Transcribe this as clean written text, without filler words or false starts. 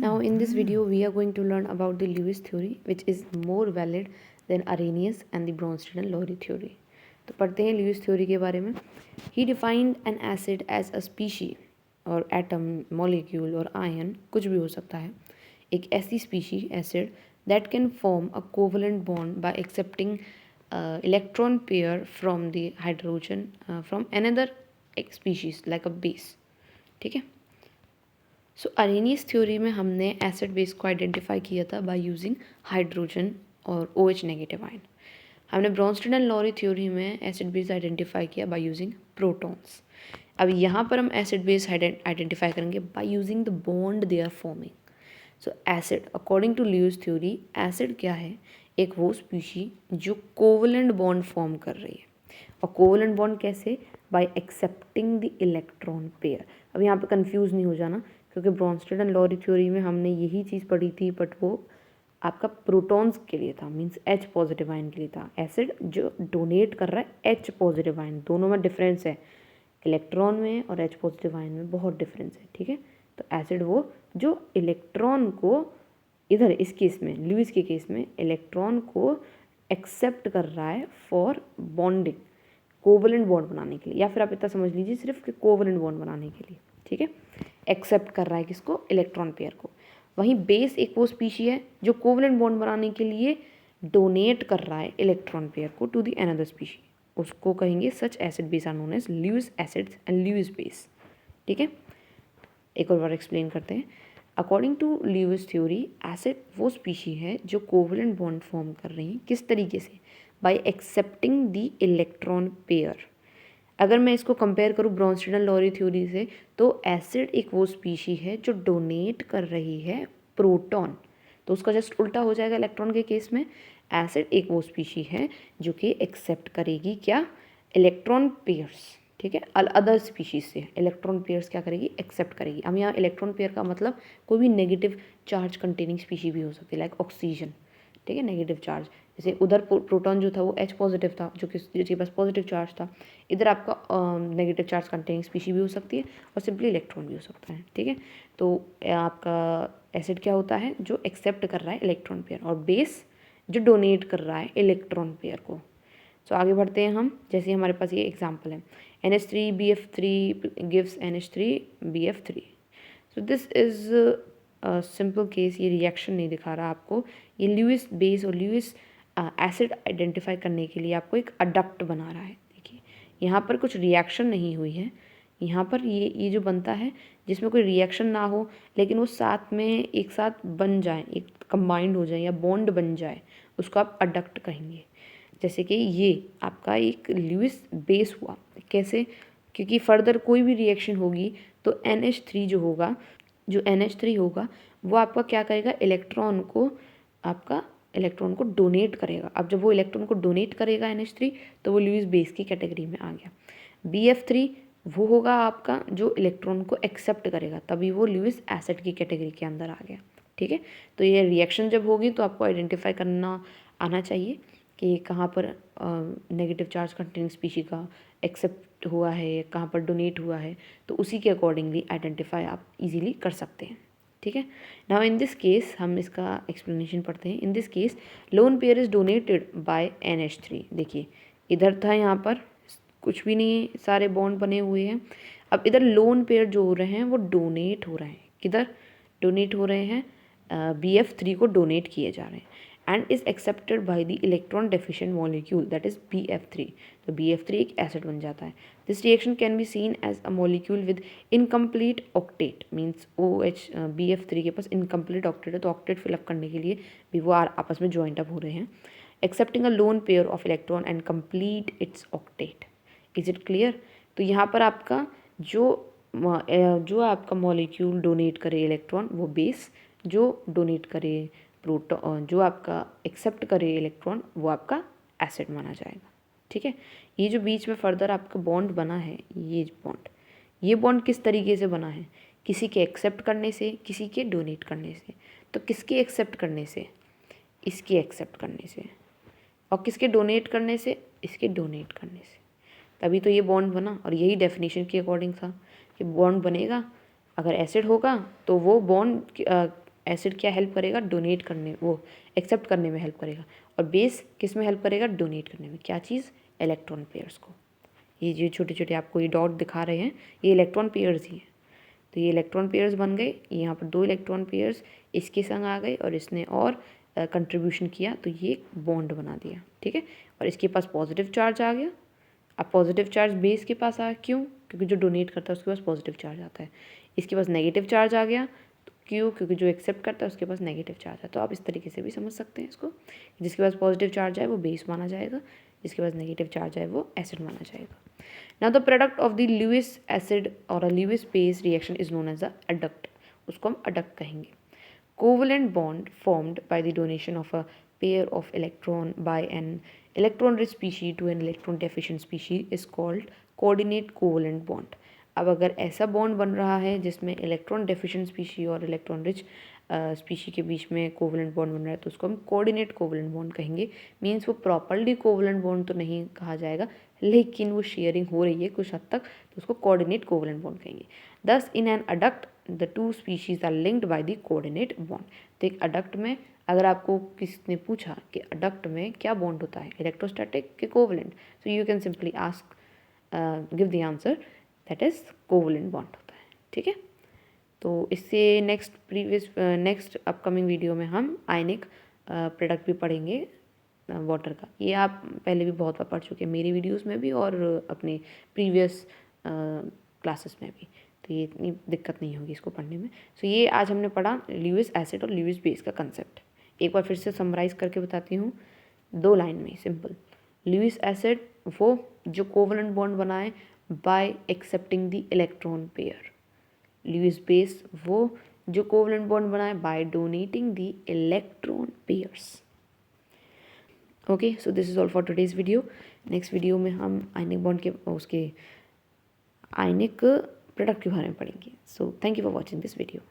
Now in this video we are going to learn about the Lewis theory which is more valid than Arrhenius and the Bronsted-Lowry theory. तो पढ़ते हैं Lewis theory के बारे में. He defined an acid as a species और atom, molecule और ion कुछ भी हो सकता है. एक ऐसी species acid that can form a covalent bond by accepting electron pair from the hydrogen from another species like a base. ठीक है. सो अरेनियस थ्योरी में हमने एसिड बेस को आइडेंटिफाई किया था बाय यूजिंग हाइड्रोजन और OH नेगेटिव आयन. हमने Bronsted and Lowry theory में एसिड बेस आइडेंटिफाई किया बाय यूजिंग प्रोटॉन्स. अब यहाँ पर हम एसिड बेस आइडेंटिफाई करेंगे by using the bond they are forming. So acid according to Lewis theory acid क्या है? एक वो स्पीशी जो कोवलेंट बॉन्ड फॉर्म कर रही है. और कोवलेंट बॉन्ड कैसे? Bye accepting the electron pair. अब यहाँ पे कंफ्यूज नहीं हो जाना क्योंकि ब्रॉन्स्टेड एंड लॉरी थ्योरी में हमने यही चीज़ पढ़ी थी बट वो आपका प्रोटॉन्स के लिए था, मींस H पॉजिटिव आयन के लिए था. एसिड जो डोनेट कर रहा है H पॉजिटिव आयन, दोनों में डिफरेंस है. इलेक्ट्रॉन में और H पॉजिटिव आयन में बहुत डिफरेंस है. ठीक है, तो एसिड वो जो इलेक्ट्रॉन को इधर इस केस में लुईस के केस में इलेक्ट्रॉन को एक्सेप्ट कर रहा है फॉर बॉन्डिंग, कोवलेंट बॉन्ड बनाने के लिए, या फिर आप इतना समझ लीजिए सिर्फ कि कोवलेंट बॉन्ड बनाने के लिए. ठीक है, एक्सेप्ट कर रहा है किसको? इलेक्ट्रॉन पेयर को. वहीं बेस एक वो स्पीशी है जो कोवलेंट बॉन्ड बनाने के लिए डोनेट कर रहा है इलेक्ट्रॉन पेयर को टू द अनदर स्पीशी. उसको कहेंगे such acid base are known as Lewis acids and Lewis base. ठीक है, एक और बार एक्सप्लेन करते हैं. According to Lewis theory acid वो स्पीशी है जो कोवलेंट बॉन्ड फॉर्म कर रही है. किस तरीके से? Bye accepting the electron pair. अगर मैं इसको कंपेयर करूँ ब्रॉन्स्टेड एंड लॉरी थ्योरी से तो एसिड एक वो स्पीशी है जो डोनेट कर रही है प्रोटॉन, तो उसका जस्ट उल्टा हो जाएगा इलेक्ट्रॉन के केस में. एसिड एक वो स्पीशी है जो कि एक्सेप्ट करेगी क्या? Electron pairs. ठीक है, अदर स्पीशीज से इलेक्ट्रॉन पेयर्स क्या करेगी? एक्सेप्ट करेगी. हम यहाँ इलेक्ट्रॉन पेयर का मतलब कोई भी नेगेटिव चार्ज कंटेनिंग स्पीशी भी हो सकती है, लाइक ऑक्सीजन. ठीक है, नेगेटिव चार्ज. जैसे उधर प्रोटॉन जो था वो H पॉजिटिव था जो कि जिसके पास पॉजिटिव चार्ज था. इधर आपका नेगेटिव चार्ज कंटेनिंग स्पीशी भी हो सकती है और सिंपली इलेक्ट्रॉन भी हो सकता है. ठीक है, तो आपका एसिड क्या होता है? जो एक्सेप्ट कर रहा है इलेक्ट्रॉन पेयर, और बेस जो डोनेट कर रहा है इलेक्ट्रॉन पेयर को. सो आगे बढ़ते हैं हम. जैसे हमारे पास ये एग्जाम्पल है NH3BF3 gives NH3BF3. So this is simple case. ये रिएक्शन नहीं दिखा रहा आपको. ये ल्यूइस बेस और ल्यूइस एसिड आइडेंटिफाई करने के लिए आपको एक अडक्ट बना रहा है. देखिए यहाँ पर कुछ रिएक्शन नहीं हुई है. यहाँ पर ये जो बनता है जिसमें कोई रिएक्शन ना हो लेकिन वो साथ में एक साथ बन जाए, एक कंबाइंड हो जाए या बॉन्ड बन जाए, उसको आप अडक्ट कहेंगे. जैसे कि ये आपका एक ल्यूइस बेस हुआ. कैसे? क्योंकि फर्दर कोई भी रिएक्शन होगी तो NH3 जो होगा, जो NH3 होगा वो आपका क्या करेगा? इलेक्ट्रॉन को डोनेट करेगा. अब जब वो इलेक्ट्रॉन को डोनेट करेगा NH3 तो वो लुईस बेस की कैटेगरी में आ गया. BF3 वो होगा आपका जो इलेक्ट्रॉन को एक्सेप्ट करेगा, तभी वो लुईस एसिड की कैटेगरी के अंदर आ गया. ठीक है, तो ये रिएक्शन जब होगी तो आपको आइडेंटिफाई करना आना चाहिए कि कहाँ पर नेगेटिव चार्ज कंटेनिंग स्पीशी का एक्सेप्ट हुआ है, कहाँ पर डोनेट हुआ है, तो उसी के अकॉर्डिंगली आइडेंटिफाई आप इजीली कर सकते हैं. ठीक है, नाउ इन दिस केस हम इसका एक्सप्लेनेशन पढ़ते हैं. In this case lone pair is donated bye NH3. देखिए इधर था, यहाँ पर कुछ भी नहीं है, सारे बॉन्ड बने हुए हैं. अब इधर लोन पेयर जो हो रहे हैं वो डोनेट हो रहे हैं. किधर डोनेट हो रहे हैं? BF3 को डोनेट किए जा रहे हैं and is accepted by the electron deficient molecule that is BF3. तो BF3 एक एसिड बन जाता है. This reaction can be seen as a molecule with incomplete octet, means OH BF3 के पास incomplete octet है, तो octet fill up करने के लिए भी वो आपस में joint up हो रहे हैं. Accepting a lone pair of electron and complete its octet. Is it clear? तो यहाँ पर आपका जो आपका मॉलिक्यूल डोनेट करे इलेक्ट्रॉन वो बेस, जो डोनेट करे प्रोटॉन, जो आपका एक्सेप्ट करे इलेक्ट्रॉन वो आपका एसिड माना जाएगा. ठीक है, ये जो बीच में फर्दर आपका बॉन्ड बना है, ये बॉन्ड किस तरीके से बना है? किसी के एक्सेप्ट करने से, किसी के डोनेट करने से. तो किसके एक्सेप्ट करने से? इसके एक्सेप्ट करने से. और किसके डोनेट करने से? इसके डोनेट करने से. तभी तो ये बॉन्ड बना. और यही डेफिनेशन के अकॉर्डिंग था कि बॉन्ड बनेगा अगर एसिड होगा तो वो बॉन्ड एसिड क्या हेल्प करेगा, डोनेट करने, वो एक्सेप्ट करने में हेल्प करेगा, और बेस किस में हेल्प करेगा, डोनेट करने में। क्या चीज़, इलेक्ट्रॉन पेयर्स को। ये जो छोटे छोटे आपको ये डॉट दिखा रहे हैं ये इलेक्ट्रॉन पेयर्स ही हैं। तो ये इलेक्ट्रॉन पेयर्स बन गए, यहाँ पर 2 इलेक्ट्रॉन पेयर्स इसके संग आ गए और इसने और कंट्रीब्यूशन किया तो ये बॉन्ड बना दिया, ठीक है। और इसके पास पॉजिटिव चार्ज आ गया। अब पॉजिटिव चार्ज बेस के पास आया, क्यों, क्योंकि जो डोनेट करता है उसके पास पॉजिटिव चार्ज आता है। इसके पास नेगेटिव चार्ज आ गया, तो क्यों, क्योंकि जो एक्सेप्ट करता है उसके पास नेगेटिव चार्ज है। तो आप इस तरीके से भी समझ सकते हैं इसको, जिसके पास पॉजिटिव चार्ज है वो बेस माना जाएगा, जिसके पास नेगेटिव चार्ज है वो एसिड माना जाएगा। Now the product of the Lewis acid और a Lewis base reaction is known as a adduct, उसको हम अडक्ट कहेंगे। Covalent bond formed by the donation of a pair of electron by an electron rich species to an electron deficient species is called coordinate covalent bond। अब अगर ऐसा bond बन रहा है जिसमें इलेक्ट्रॉन डेफिशिएंट स्पीशी और electron rich species के बीच में कोवलेंट बॉन्ड बन रहा है तो उसको हम कोऑर्डिनेट कोवलेंट बॉन्ड कहेंगे। मीन्स वो प्रॉपर्ली कोवलेंट बॉन्ड तो नहीं कहा जाएगा, लेकिन वो शेयरिंग हो रही है कुछ हद तक, तो उसको कोऑर्डिनेट कोवलेंट बॉन्ड कहेंगे। Thus in an adduct the two species are linked by the coordinate bond. तो एक अडक्ट में अगर आपको किसी ने पूछा कि अडक्ट में क्या बॉन्ड होता है, इलेक्ट्रोस्टैटिक कि covalent, so you can simply ask give the answer that is covalent bond होता है, ठीक है। तो इससे नेक्स्ट अपकमिंग वीडियो में हम आयनिक प्रोडक्ट भी पढ़ेंगे वाटर का। ये आप पहले भी बहुत बार पढ़ चुके हैं मेरी वीडियोस में भी और अपने प्रीवियस क्लासेस में भी, तो ये इतनी दिक्कत नहीं होगी इसको पढ़ने में। सो ये आज हमने पढ़ा ल्यूइस एसिड और ल्यूइस बेस का कंसेप्ट। एक बार फिर से समराइज़ करके बताती हूँ 2 लाइन में, सिंपल। ल्यूइस एसिड वो जो कोवलेंट बॉन्ड बनाए by accepting the electron pair. Lewis base वो जो कोवलेंट बॉन्ड बनाए by donating the electron pairs. Okay, so this is all for today's video. Next video में हम आयनिक बॉन्ड के उसके आयनिक प्रोडक्ट के बारे में पढ़ेंगे। So thank you for watching this video.